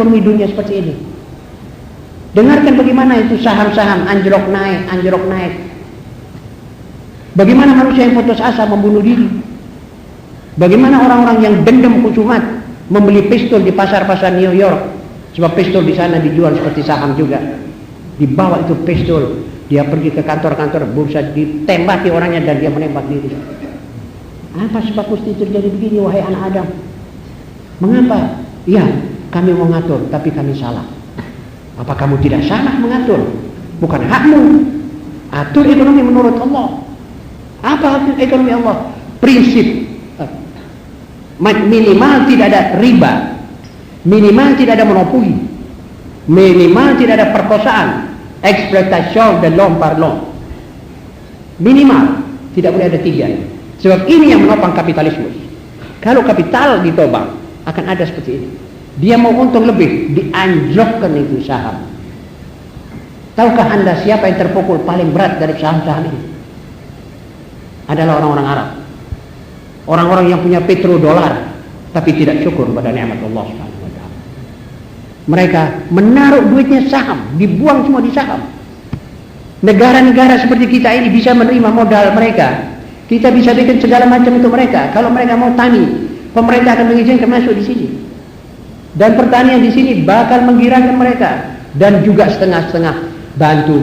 ekonomi dunia seperti ini. Dengarkan bagaimana itu saham-saham anjlok naik. Bagaimana manusia yang putus asa membunuh diri. Bagaimana orang-orang yang dendam khusumat membeli pistol di pasar-pasar New York. Sebab pistol di sana dijual seperti saham juga. Dibawa itu pistol, dia pergi ke kantor-kantor bursa, ditembaki orangnya dan dia menembak diri. Apa sebab mesti terjadi begini wahai anak Adam? Mengapa? Ya, kami mau ngatur, tapi kami salah. Apa kamu tidak salah mengatur? Bukan hakmu. Atur ekonomi menurut Allah. Apa ekonomi Allah? Prinsip minimal tidak ada riba, minimal tidak ada monopoli, minimal tidak ada perkosaan, eksploitasi dan l'homme par l'homme. Minimal tidak boleh ada 3. Sebab ini yang menopang kapitalisme. Kalau kapital ditobang akan ada seperti ini. Dia mau untung lebih, dianjlokkan itu saham. Tahukah Anda siapa yang terpukul paling berat dari saham-saham ini? Adalah orang-orang Arab. Orang-orang yang punya petrodolar tapi tidak syukur pada nikmat Allah Subhanahu wa taala. Mereka menaruh duitnya saham, dibuang semua di saham. Negara-negara seperti kita ini bisa menerima modal mereka. Kita bisa bikin segala macam untuk mereka. Kalau mereka mau tani, pemerintah akan mengizinkan masuk di sini. Dan pertanian di sini bakal menggirakan mereka. Dan juga setengah-setengah bantu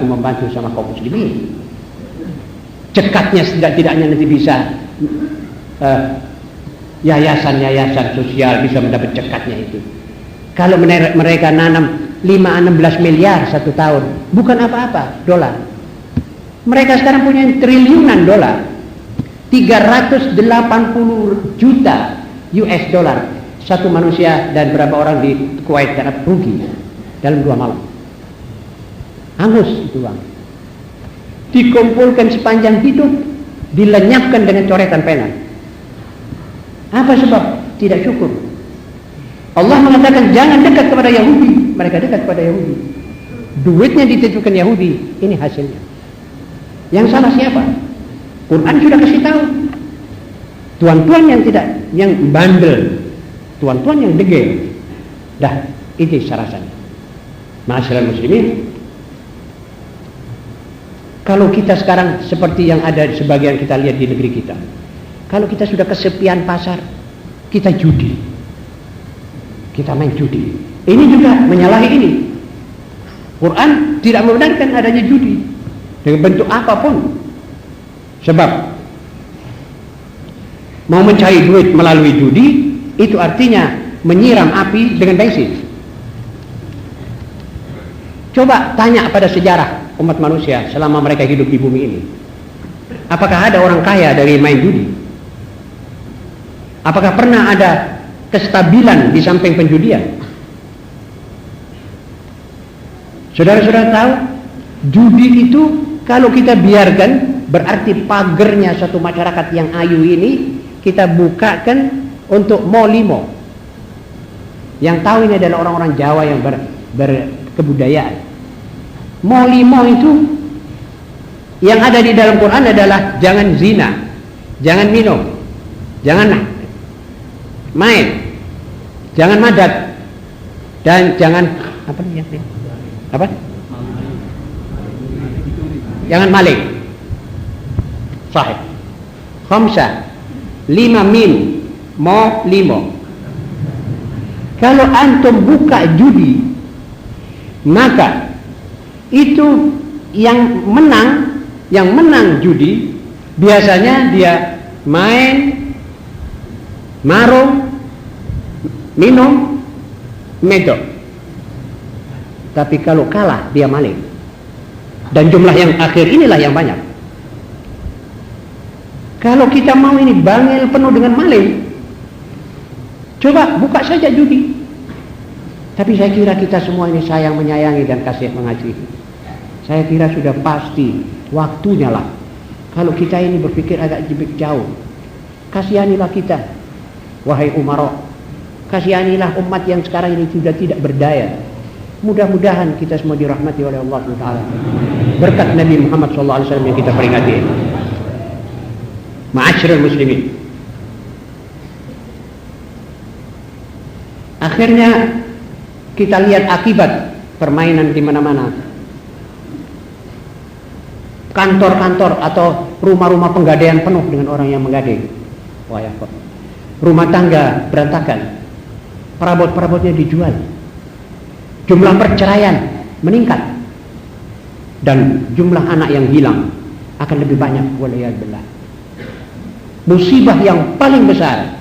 membantu sama kaum muslimin. Cekatnya setidak-tidaknya nanti bisa yayasan-yayasan sosial bisa mendapat cekatnya itu. Kalau mereka nanam 5-16 miliar satu tahun, bukan apa-apa dolar. Mereka sekarang punya triliunan dolar, 380 juta US dollar satu manusia, dan berapa orang di Kuwait karena rugi dalam 2 malam. Hangus itu uang. Dikumpulkan sepanjang hidup, dilenyapkan dengan coretan pena. Apa sebab? Tidak syukur. Allah mengatakan jangan dekat kepada Yahudi. Mereka dekat kepada Yahudi. Duitnya dititipkan Yahudi. Ini hasilnya. Yang salah siapa? Quran sudah kasih tahu. Tuan-tuan yang tidak, yang bandel, tuan-tuan yang degil. Dah, itu sarasannya. Ma'asyiral muslimin, kalau kita sekarang seperti yang ada sebagian kita lihat di negeri kita, kalau kita sudah kesepian pasar, kita judi, kita main judi. Ini juga menyalahi ini. Quran tidak membenarkan adanya judi dengan bentuk apapun. Sebab mau mencari duit melalui judi itu artinya menyiram api dengan bensin. Coba tanya pada sejarah umat manusia selama mereka hidup di bumi ini. Apakah ada orang kaya dari main judi? Apakah pernah ada kestabilan di samping penjudian? Saudara-saudara tahu, judi itu kalau kita biarkan, berarti pagernya satu masyarakat yang ayu ini kita bukakan untuk molimo. Yang tahu ini adalah orang-orang Jawa yang berkebudayaan. Molimo itu yang ada di dalam Quran adalah jangan zina, jangan minum, jangan main, jangan madat, dan jangan jangan maling. Sahih. Khamsah, 5 mim, mo limo. Kalau antum buka judi, maka itu yang menang judi biasanya dia main, marung, minum, medok. Tapi kalau kalah dia maling. Dan jumlah yang akhir inilah yang banyak. Kalau kita mau ini bangil penuh dengan maling, coba buka saja judi. Tapi saya kira kita semua ini sayang menyayangi dan kasih mengasihi. Saya kira sudah pasti waktunya lah. Kalau kita ini berpikir agak jauh, kasihanilah kita, wahai umaro. Kasihanilah umat yang sekarang ini sudah tidak berdaya. Mudah-mudahan kita semua dirahmati oleh Allah SWT. Berkat Nabi Muhammad SAW yang kita peringati. Ma'asyiral muslimin. Akhirnya Kita lihat akibat permainan di mana-mana. Kantor-kantor atau rumah-rumah penggadaian penuh dengan orang yang menggadai. Wah ya, rumah tangga berantakan. Perabot-perabotnya dijual. Jumlah perceraian meningkat. Dan jumlah anak yang hilang akan lebih banyak. Waliyadzubillah. Musibah yang paling besar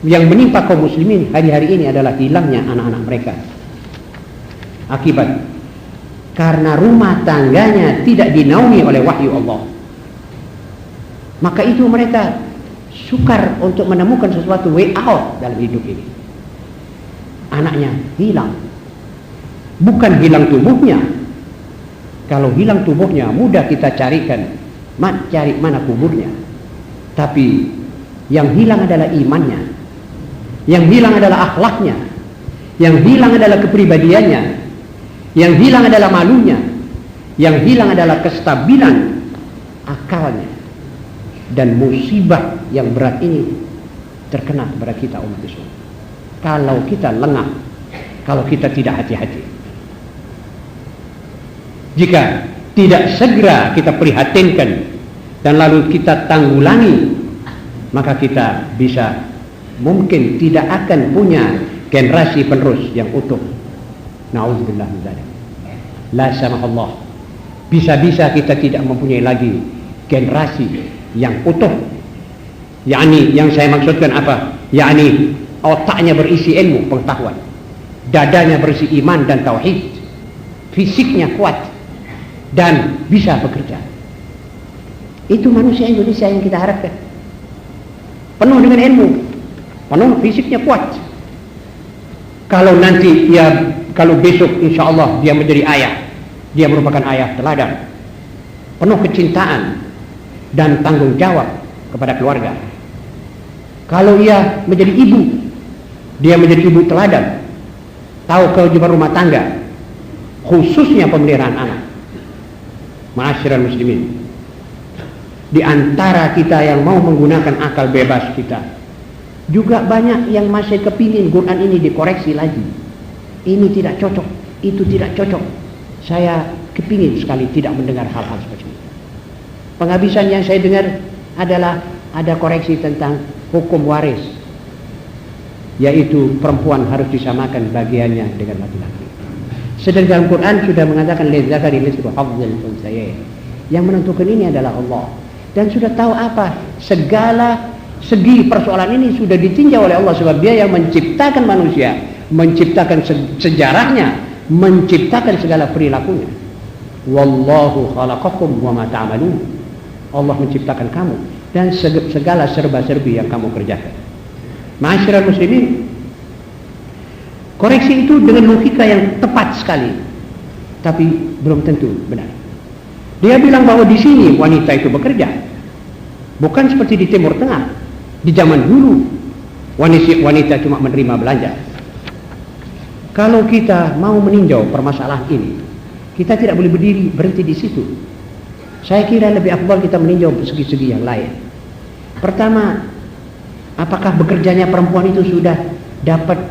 yang menimpa kaum muslimin hari-hari ini adalah hilangnya anak-anak mereka. Akibat karena rumah tangganya tidak dinaungi oleh wahyu Allah. Maka itu mereka sukar untuk menemukan sesuatu way out dalam hidup ini. Anaknya hilang. Bukan hilang tubuhnya. Kalau hilang tubuhnya mudah kita carikan, cari mana kuburnya. Tapi yang hilang adalah imannya. Yang hilang adalah akhlaknya. Yang hilang adalah kepribadiannya. Yang hilang adalah malunya. Yang hilang adalah kestabilan akalnya. Dan musibah yang berat ini terkena kepada kita umat Islam. Kalau kita lengah, kalau kita tidak hati-hati. Jika tidak segera kita prihatinkan dan lalu kita tanggulangi, maka kita bisa mungkin tidak akan punya generasi penerus yang utuh. Na'udzubillah min dzalik. La samahullah. Bisa-bisa kita tidak mempunyai lagi generasi yang utuh. yakni yang saya maksudkan apa? Yakni otaknya berisi ilmu pengetahuan, dadanya berisi iman dan tauhid, fisiknya kuat dan bisa bekerja. Itu manusia Indonesia yang kita harapkan. Penuh dengan ilmu, penuh fisiknya kuat. Kalau nanti kalau besok insya Allah dia menjadi ayah, dia merupakan ayah teladan, penuh kecintaan dan tanggung jawab kepada keluarga. Kalau ia menjadi ibu, dia menjadi ibu teladan, tahu kewajiban rumah tangga, khususnya pemeliharaan anak. Ma'asyiral muslimin, di antara kita yang mau menggunakan akal bebas kita, juga banyak yang masih kepingin Quran ini dikoreksi lagi. Ini tidak cocok, itu tidak cocok. Saya kepingin sekali tidak mendengar hal-hal seperti itu. Penghabisan yang saya dengar adalah ada koreksi tentang hukum waris, yaitu perempuan harus disamakan bagiannya dengan laki-laki. Sedangkan Quran sudah mengatakan lidzakari mithlu hadzil unthayain. Yang menentukan ini adalah Allah. Dan sudah tahu apa? Segala segi persoalan ini sudah ditinjau oleh Allah, sebab dia yang menciptakan manusia, menciptakan sejarahnya, menciptakan segala perilakunya. Wallahu khalaqakum wa ma ta'malun. Allah menciptakan kamu dan segala serba-serbi yang kamu kerjakan. Ma'asyiral muslimin, koreksi itu dengan logika yang tepat sekali, tapi belum tentu benar. Dia bilang bahwa di sini wanita itu bekerja, bukan seperti di Timur Tengah. Di zaman dulu wanita cuma menerima belanja. Kalau kita mau meninjau permasalahan ini, kita tidak boleh berhenti di situ. Saya kira lebih afdal kita meninjau segi-segi yang lain. Pertama, apakah bekerjanya perempuan itu sudah dapat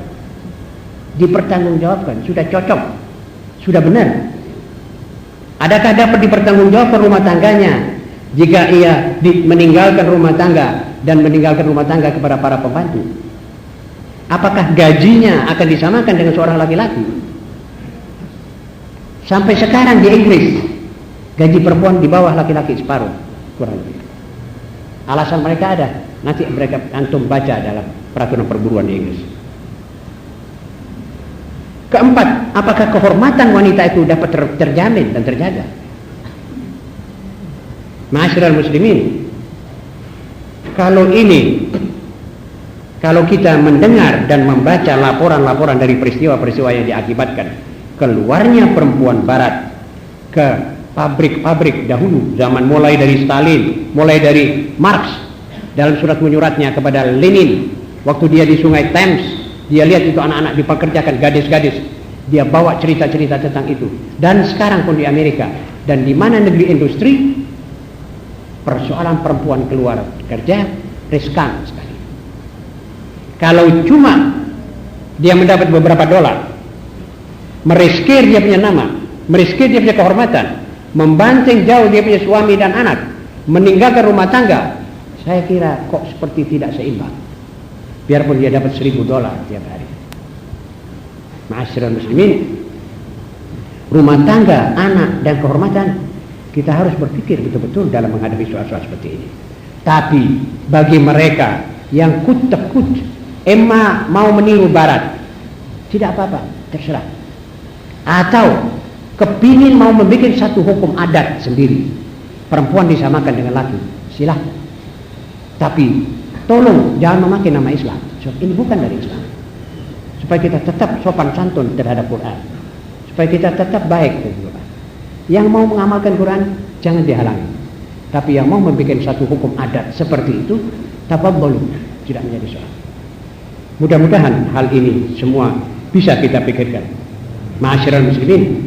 dipertanggungjawabkan, sudah cocok, sudah benar? Adakah dapat dipertanggungjawabkan rumah tangganya jika ia meninggalkan rumah tangga dan meninggalkan rumah tangga kepada para pembantu? Apakah gajinya akan disamakan dengan seorang laki-laki? Sampai sekarang di Inggris gaji perempuan di bawah laki-laki separuh kurang lebih. Alasan mereka ada, nanti mereka antum baca dalam peraturan perburuan di Inggris. Keempat, apakah kehormatan wanita itu dapat terjamin dan terjaga? Ma'asyiral muslimin, kalau kita mendengar dan membaca laporan-laporan dari peristiwa-peristiwa yang diakibatkan keluarnya perempuan barat ke pabrik-pabrik dahulu, zaman mulai dari Stalin, mulai dari Marx dalam surat menyuratnya kepada Lenin waktu dia di Sungai Thames, dia lihat itu anak-anak dipekerjakan, gadis-gadis, dia bawa cerita-cerita tentang itu. Dan sekarang pun di Amerika dan di mana negeri industri, persoalan perempuan keluar kerja riskan sekali. Kalau cuma dia mendapat beberapa dolar, meriskir dia punya nama, meriskir dia punya kehormatan, membanting jauh dia punya suami dan anak, meninggalkan rumah tangga, saya kira kok seperti tidak seimbang. Biarpun dia dapat $1.000 tiap hari. Ma'asyiral muslimin, rumah tangga, anak dan kehormatan, kita harus berpikir betul-betul dalam menghadapi soal-soal seperti ini. Tapi bagi mereka yang kut-tekut emma mau meniru barat, tidak apa-apa, terserah. Atau kepingin mau membuat satu hukum adat sendiri, perempuan disamakan dengan laki, silahkan. Tapi tolong jangan memakai nama Islam, ini bukan dari Islam. Supaya kita tetap sopan santun terhadap Quran, supaya kita tetap baik terhadap Quran. Yang mau mengamalkan Quran jangan dihalangi. Tapi yang mau membuat satu hukum adat seperti itu, tafadhalu, tidak menjadi soal. Mudah-mudahan hal ini semua bisa kita pikirkan. Ma'asyiral muslimin,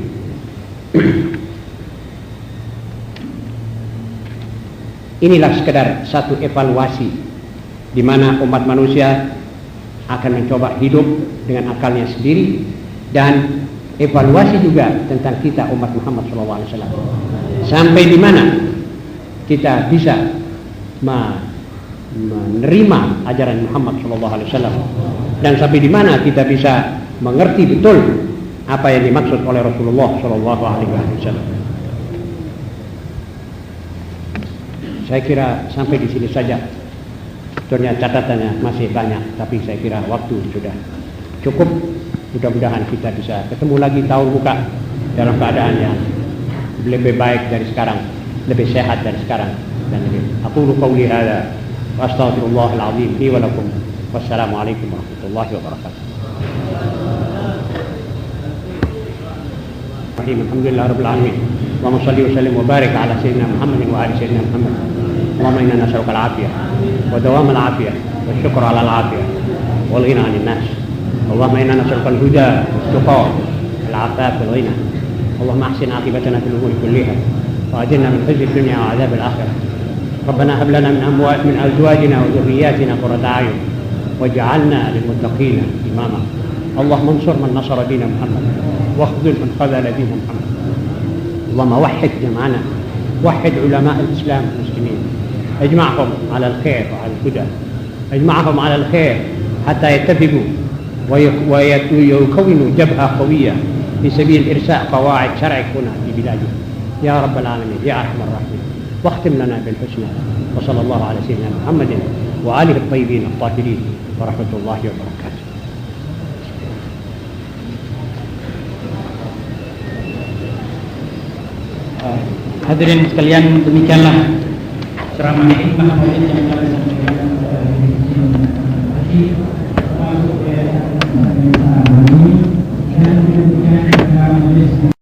inilah sekedar satu evaluasi di mana umat manusia akan mencoba hidup dengan akalnya sendiri, dan evaluasi juga tentang kita umat Muhammad SAW. Sampai di mana kita bisa menerima ajaran Muhammad SAW, dan sampai di mana kita bisa mengerti betul apa yang dimaksud oleh Rasulullah SAW. Saya kira sampai di sini saja. Sebetulnya catatannya masih banyak, tapi saya kira waktu sudah cukup. Mudah-mudahan kita bisa ketemu lagi tahun muka dalam keadaan yang lebih baik dari sekarang, lebih sehat dari sekarang, dan lebih. Aqulu qawli hadza wa astaghfirullahal azim li wa lakum. Wassalamualaikum warahmatullahi wabarakatuh. Alhamdulillah rabbil alamin. Allahumma shalli wa sallim wa barik ala sayyidina Muhammadin wa ali sayyidina Muhammad. Allahumma inna nas'aluka al-'afiyah wa dawam al-'afiyah wa syukra 'ala al-'afiyah wal ghina 'anil nas. Allahumma inna nas'aluka al-huda wat-tuqa wal-'afaf wal-ghina. Allahumma ahsin 'aqibatana fil umuri kulliha wa ajirna min khizyi ad-dunya wa 'adhab al-akhirah. Rabbana hab lana min azwajina wa dhurriyyatina qurrata a'yun waj'alna lil muttaqina imama. Allahumma ansur man nasara din Muhammad واخذل من خذل دين محمد. اللهم وحد جمعنا، وحد علماء الإسلام المسلمين، اجمعهم على الخير وعلى الهدى، اجمعهم على الخير حتى يتفقوا ويكونوا جبهة قوية في سبيل إرساء قواعد شرعك هنا في بلادنا يا رب العالمين يا أرحم الراحمين. واختم لنا بالحسنى، وصلى الله على سيدنا محمد وآله الطيبين الطاهرين ورحمة الله وبركاته. Hadirin sekalian, demikianlah ceramah hikmah maulid yang kami sampaikan pada hari ini.